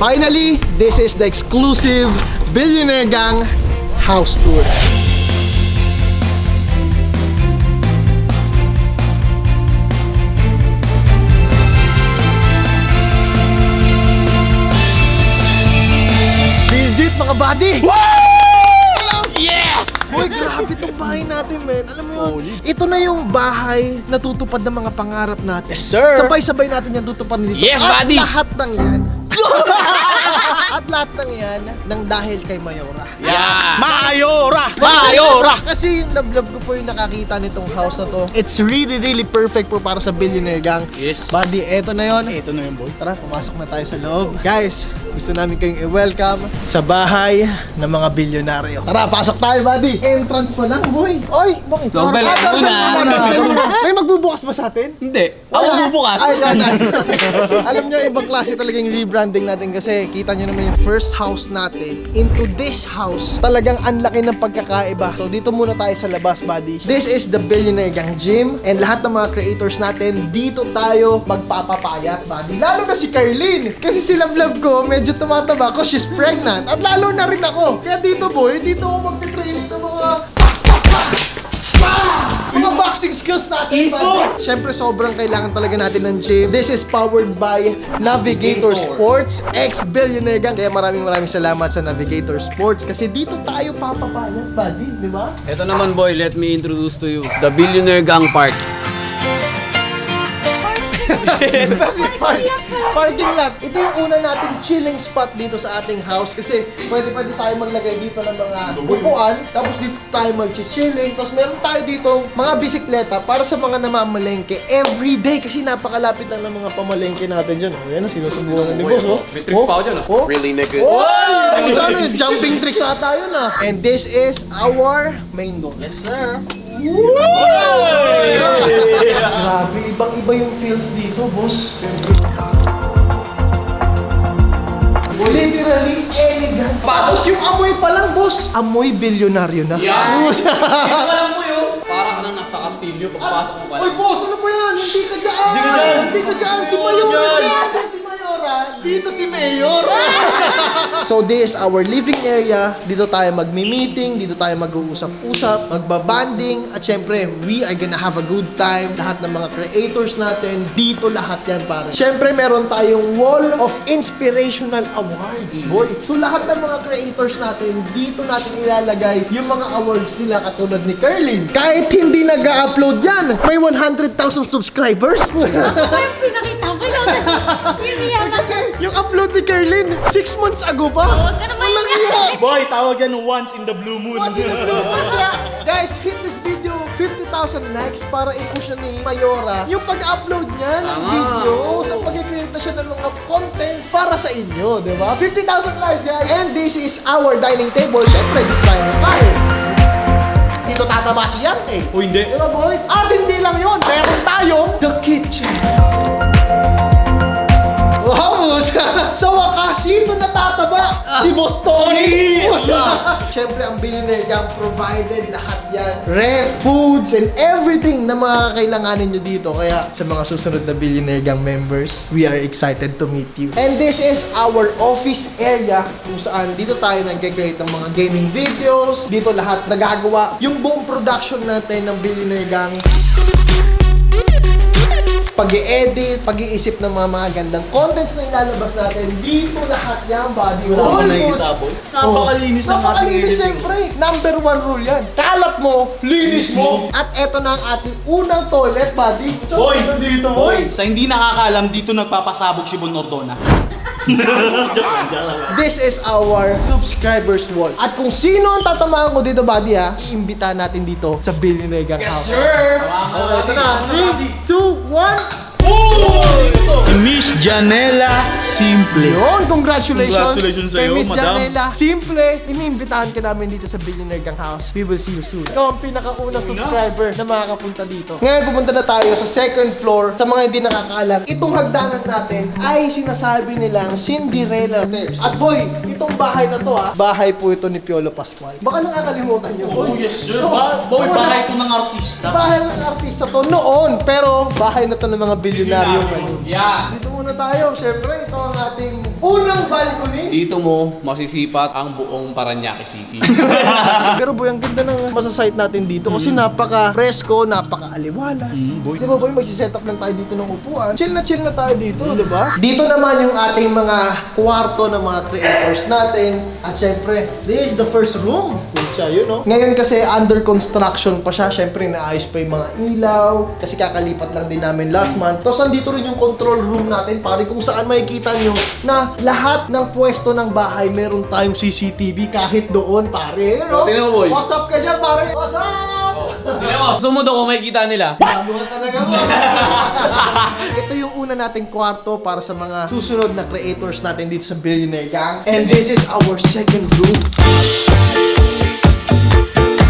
Finally, this is the exclusive Billionaire Gang house tour. Visit mga buddy! Yes! Boy, grabe itong bahay natin, men. Alam mo yun, ito na yung bahay na tutupad ng mga pangarap natin. Yes, sir! Sabay-sabay natin yan tutupadin dito. Yes, At buddy! lahat ng yan. At lahat ng yan nang dahil kay Mayora. Yeah! Mayora! Mayora! Kasi yung love ko po yung nakakita nitong house na to. It's really perfect po para sa Billionaire Gang. Yes. Buddy, eto na yon. Ito na yung boy. Tara, pumasok na tayo sa loob. Guys, gusto namin kayong i-welcome sa bahay ng mga bilyonaryo. Tara, pasok tayo, buddy. Entrance pa lang, boy. Oy, bakit? Doorbell muna. May magbubukas ba sa atin? Hindi. Ako bubukas. Ay, yan. Alam nyo, ibang klase talaga yung rebranding natin kasi kita nyo naman yung first house natin into this house. Talagang ang laki ng pagkakaiba. So, dito muna tayo sa labas, buddy. This is the Billionaire Gang Gym and lahat ng mga creators natin, dito tayo magpapapayat, buddy. Lalo na si Carlene. Kasi si Love ko, medyo tumataba ako. She's pregnant. At lalo na rin ako. Kaya dito, boy, dito ako magtitraining ng mga boxing skills natin. Siyempre, sobrang kailangan talaga natin ng gym. This is powered by Navigator Sports, ex-Billionaire Gang. Kaya maraming salamat sa Navigator Sports kasi dito tayo papapayat, buddy, di ba? Ito naman boy, let me introduce to you the Billionaire Gang Park. Parking lot. Ito yung una nating chilling spot dito sa ating house kasi pwede tayo maglagay dito ng mga upuan, tapos dito tayo mag-chilling, tapos meron tayo dito mga bisikleta para sa mga namamalengke everyday kasi napakalapit lang ng mga pamalengke natin dyan. O yan, sinusubukan ni boss, oh. May tricks pa ako dyan, Oh. Really, nigga? Oh! Jumping tricks ata yun, ah. And this is our main door. Yes sir. Grabe, ibang-iba yung feels dito, boss. Literally elegant. Tapos yung amoy pa lang, boss. Amoy bilyonaryo na. Yeah. Boss. Hindi ko alam mo yun. Para ka nang nasa kastilyo pagpasok mo pala. Oy, boss, ano ba yan? Hindi ka dyan! Hindi ka dyan! Si Mayora dyan! Si Mayora! Dito si Mayor! So this is our living area. Dito tayo magmi-meeting, dito tayo mag-uusap-usap, magbabanding, at syempre, we are gonna have a good time. Lahat ng mga creators natin, dito lahat yan, pare. Syempre, meron tayong Wall of Inspirational Awards, boy. So lahat ng mga creators natin, dito natin ilalagay yung mga awards nila katulad ni Carlene. Kahit hindi nag-upload yan, may 100,000 subscribers. Parang pinakita ko lang. Kasi yung upload ni Carlene, 6 months ago pa. Huwag ka naman Walang yan. iya. Boy, tawag yan once in the blue moon. Guys, hit this video 50,000 likes para i-push na ni Mayora yung pag-upload niya ng video sa pag-create na siya ng mga contents para sa inyo, di ba? 50,000 likes, guys! And this is our dining table. Siyempre, dito tayo nakain. Dito tataba si Yang eh. O hindi. Di ba, boy? At hindi lang yun. Meron tayong The Kitchen. Wow! Sa wakas, dito natataba si Boss Tony! Siyempre, ang Billionaire Gang provided lahat yan. Ref, foods, and everything na makakailanganin nyo dito. Kaya sa mga susunod na Billionaire Gang members, we are excited to meet you. And this is our office area kung saan dito tayo nag-create ng mga gaming videos. Dito lahat nagagawa yung buong production natin ng Billionaire Gang. Pag-i-edit, pag-iisip ng mga gandang contents na ilalabas natin, dito lahat yan, buddy. Wala akong Almost. nakikita, boy. Napakalinis ng ating Napakalinis, editing. syempre. Number 1 rule yan. Kalat mo, linis mo. At eto na ang ating unang toilet, buddy. Boy! dito, Boy! Sa hindi nakakaalam, dito nagpapasabog si Bon Ordona. This is our subscribers wall. At kung sino ang tatamaan ko dito, buddy, ha, iimbitahan natin dito sa Billionaire Gang House. Sir! Okay, ito na. 3, 2, 1. Si Miss Janela Simple. Yun, congratulations. Congratulations kay sa'yo, Miss madam. Janela. Simple, iniimbitahan ka namin dito sa Billionaire Gang House. We will see you soon. Ikaw ang pinakaunang subscriber na makakapunta dito. Ngayon, pupunta na tayo sa second floor. Sa mga hindi nakakaalam, itong hagdanan natin ay sinasabi nilang Cinderella Stairs. At boy, itong bahay na to, bahay po ito ni Piolo Pascual. Baka nakakalimutan nyo, boy. Oh yes sir. Boy, bahay ko ng artista. Bahay ng artista to noon, pero bahay na to ng mga bilyonaryo ngayon. Yeah! Dito muna tayo. Siyempre, ito ang ating Unang balcony. Dito mo masisipat ang buong Paranaque City. Pero boy, ang ganda ng masasite natin dito kasi napaka-fresco, napaka-aliwalas. boy. Di ba boy, magsiset up lang tayo dito ng upuan. Chill na tayo dito, di ba? Dito naman yung ating mga kwarto ng mga creators natin. At syempre, this is the first room. Yun siya, yun no? Ngayon kasi under construction pa siya. Syempre, naayos pa yung mga ilaw. Kasi kakalipat lang din namin last month. Tapos andito rin yung control room natin, pare, kung saan makikita nyo na lahat ng pwesto ng bahay meron tayong CCTV kahit doon, pare. You know? Tingnan mo, boy. What's up ka dyan, pare? What's up? Tingnan mo, sumunod ako makikita nila. Bago ka talaga, boss. Ito yung una nating kwarto para sa mga susunod na creators natin dito sa Billionaire Gang. And this is our second room.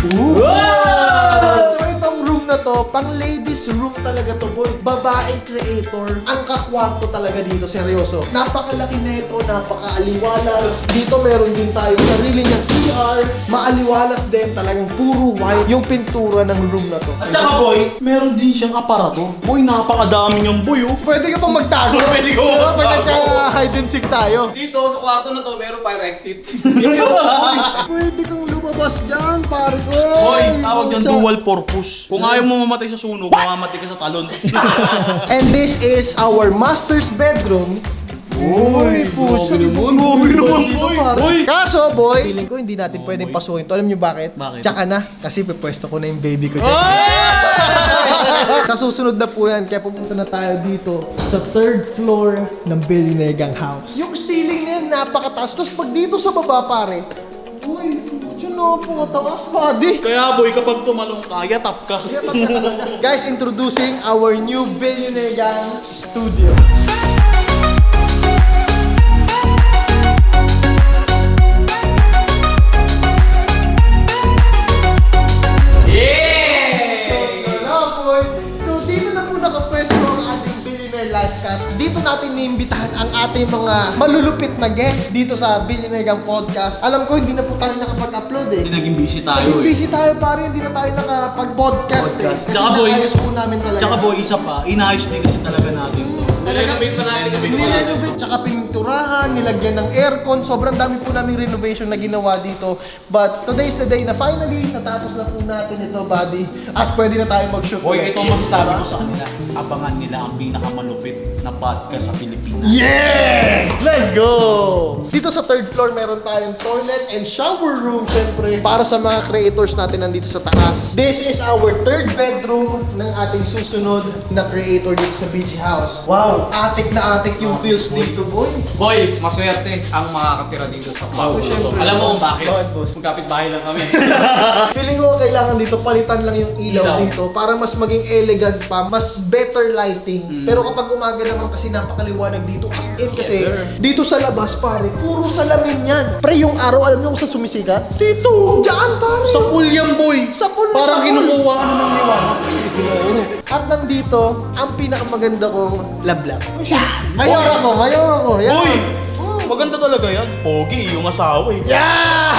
Ooh. So itong room na to, pang ladies room talaga to, boy. Babaeng creator, ang kakwarto talaga dito, seryoso. Napakalaki na ito, napakaaliwalas. Dito meron din tayo sarili niyang CR. Maaliwalas din, talagang puro white yung pintura ng room na to. At saka boy, meron din siyang aparato. Boy, napakadami niyang boy oh. Pwede ka pang magtago. Pwede ko. Pag nagka-hide and seek tayo. Dito sa kwarto na to, meron fire exit. Pwede kang lumabas dyan, pare ko. Boy, tawag yan dual purpose. Kung ayaw mo mamatay sa sunog, mamamatay ka sa talon. And this is our master's bedroom. Uy, puso naman. boy. Kaso, boy, feeling ko hindi natin pwedeng pasukin to. Alam niyo bakit? Bakit? Tsaka na, kasi pepwesto ko na yung baby ko dyan. Sa susunod na po yan, kaya pupunta na tayo dito sa third floor ng Billionaire Gang House. Yung ceiling na yan, napakataas. Tapos pag dito sa baba, pare, uy, dyan na po, taas, buddy. Kaya boy, kapag tumalong ka, yatap ka. Guys, introducing our new Billionaire Gang studio. So dito na po nakapwesto ang ating Billionaire Livecast. Dito natin niimbitahan ang ating mga malulupit na guests dito sa Billionaire Gang Podcast. Alam ko hindi na po tayo nakapag-upload eh. Hindi naging busy tayo Naging eh. busy tayo pare, hindi na tayo nakapag-podcast eh. Kasi Tsaka boy, naayos po namin talaga. Tsaka boy, isa pa, inayos din kasi talaga natin to. Nirenovate pa natin kasi Nirenovate, tsaka pininturahan, nilagyan ng aircon. Sobrang dami po naming renovation na ginawa dito. But today's the day na finally, natapos na po natin ito, buddy. At pwede na tayo mag-shoot. Boy, ulit. ito ang masasabi ko sa kanila. Abangan nila ang pinakamalupit na podcast sa Pilipinas. Yes! Let's go! Dito sa third floor, meron tayong toilet and shower room, syempre. Para sa mga creators natin nandito sa taas. This is our third bedroom ng ating susunod na creator dito sa BG House. Wow! Atik na atik yung feels dito, boy. Boy, maswerte ang makakatira dito sa kwarto. Syempre. Alam mo kung bakit? Bakit, boss? Magkapit bahay lang kami. Feeling ko kailangan dito palitan lang yung ilaw dito para mas maging elegant pa, mas better lighting. Pero kapag umaga naman kasi napakaliwanag dito as in kasi Yes, sir. dito sa labas pare, puro salamin yan. Pre, yung araw alam niyo kung saan sumisikat? Dito! Diyan pare! Sa pool yan boy! Sa pool na Parang sa pool. kinukuha ka na ng liwanag. At nandito, ang pinakamaganda kong lablab. Mayor ako, yan. Boy! Oh. Maganda talaga yan. Pogi, yung asawa eh. Yeah!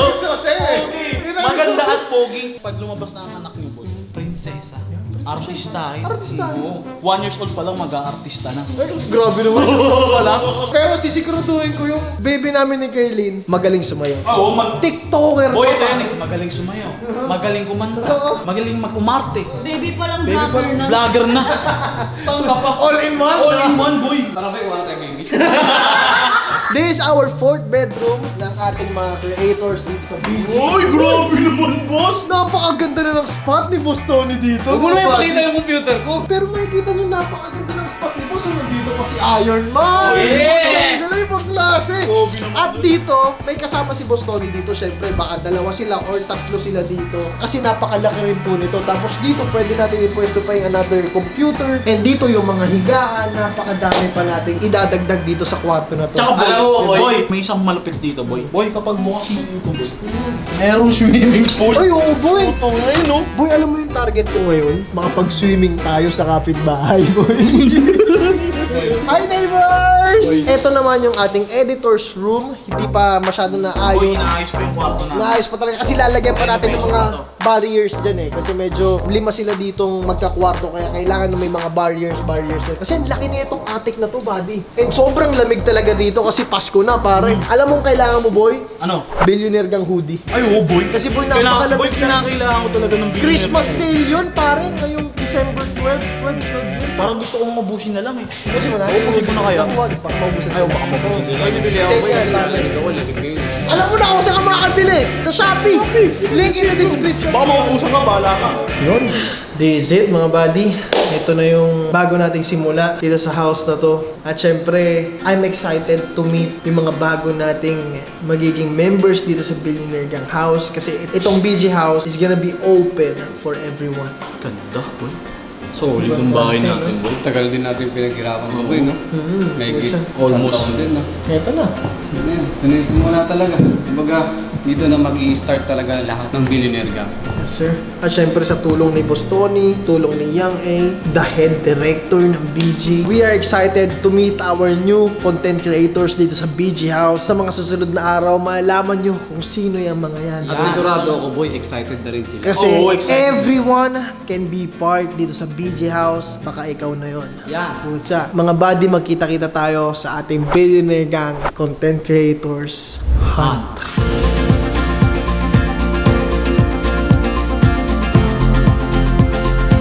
Pogi! Maganda at pogi. Pag lumabas na ang anak niyo boy, prinsesa. Artista eh. Artista. Oo. 1 years old pa lang mag-aartista na. Ay, grabe naman siya pala. Pero sisiguraduhin ko yung baby namin ni Kerlin, magaling sumayaw. Oo, TikToker Boy, to, ito yan pare. eh. Magaling sumayaw. Magaling kumanta. Oo. Magaling mag-umarte. Baby pa lang Baby pa, vlogger na. vlogger na. Saan ka pa? All in one. All in one, boy. Parang kayo, wala tayong baby. This is our fourth bedroom ng ating mga creators dito sa BG. Uy, grabe naman, boss. Napakaganda na ng spot ni Boss Tony dito. Huwag mo na mga ipakita buddy. yung computer ko. Pero makikita nyo napakaganda ng spot ni Boss. Nandito pa si Iron Man. Oh, yeah! Ganda yung klase. Grabe naman, At boy. dito, may kasama si Boss Tony dito. Syempre, baka dalawa sila or tatlo sila dito. Kasi napakalaki rin po nito. Tapos dito, pwede natin ipwesto pa yung another computer. And dito yung mga higaan. Napakadami pa natin idadagdag dito sa kwarto na to. Tsaka boy, Alam mo, boy. may isang malupit dito, boy. Boy, kapag bukas mo dito, boy, merong swimming pool. Ay, oo, boy! Ito ngayon, no? Boy, alam mo yung target ko ngayon? Makapag-swimming tayo sa kapitbahay, boy. Hi, neighbors! Cheers! Ito naman yung ating editor's room. Hindi pa masyado Boy, naayos. inaayos pa yung kwarto na. Naayos pa talaga kasi lalagyan pa natin ng mga barriers dyan eh. Kasi medyo 5 sila ditong magkakwarto kaya kailangan na may mga barriers din. Kasi ang laki na itong attic na to, buddy. And sobrang lamig talaga dito kasi Pasko na, pare. Alam mong kailangan mo, boy? Ano? Billionaire gang hoodie. Ay, oo, boy. Kasi, boy, Kailangan, napakalamig boy, na. kinakailangan ko talaga ng billionaire. Christmas sale yun, pare. Ngayong December 12. Parang gusto kong mabusin na lang eh. Kasi mo na? Oo, busin ko na kaya. Huwag, baka maubusan. Ayaw, baka mabusin nila. Ay, bibili ako ba yan? Lamig ako, lamig ko yun. Alam mo na kung saan ka makakabili? Sa Shopee! Link in the description. Baka maubusan ka, bahala ka. Yun. This is it, mga buddy. Ito na yung bago nating simula dito sa house na to. At syempre, I'm excited to meet yung mga bago nating magiging members dito sa Billionaire Gang House. Kasi itong BG House is gonna be open for everyone. Ganda, boy. Solid yung bahay natin, boy. Tagal din natin pinaghirapan ko, boy, no? May almost taon din, no? Ito na. Ito na yun. Ito na yung simula talaga. Kumbaga, dito na mag-i-start talaga lahat ng Billionaire Gang. Yes, sir. At syempre sa tulong ni Boss Tony, tulong ni Young A, the head director ng BG. We are excited to meet our new content creators dito sa BG House. Sa mga susunod na araw, malaman nyo kung sino yung mga yan. At sigurado ako, boy, excited na rin sila. Kasi Oo, excited. everyone can be part dito sa BG House. Baka ikaw na yon. Yan. Pucha. Mga buddy, magkita-kita tayo sa ating Billionaire Gang Content Creators Hunt.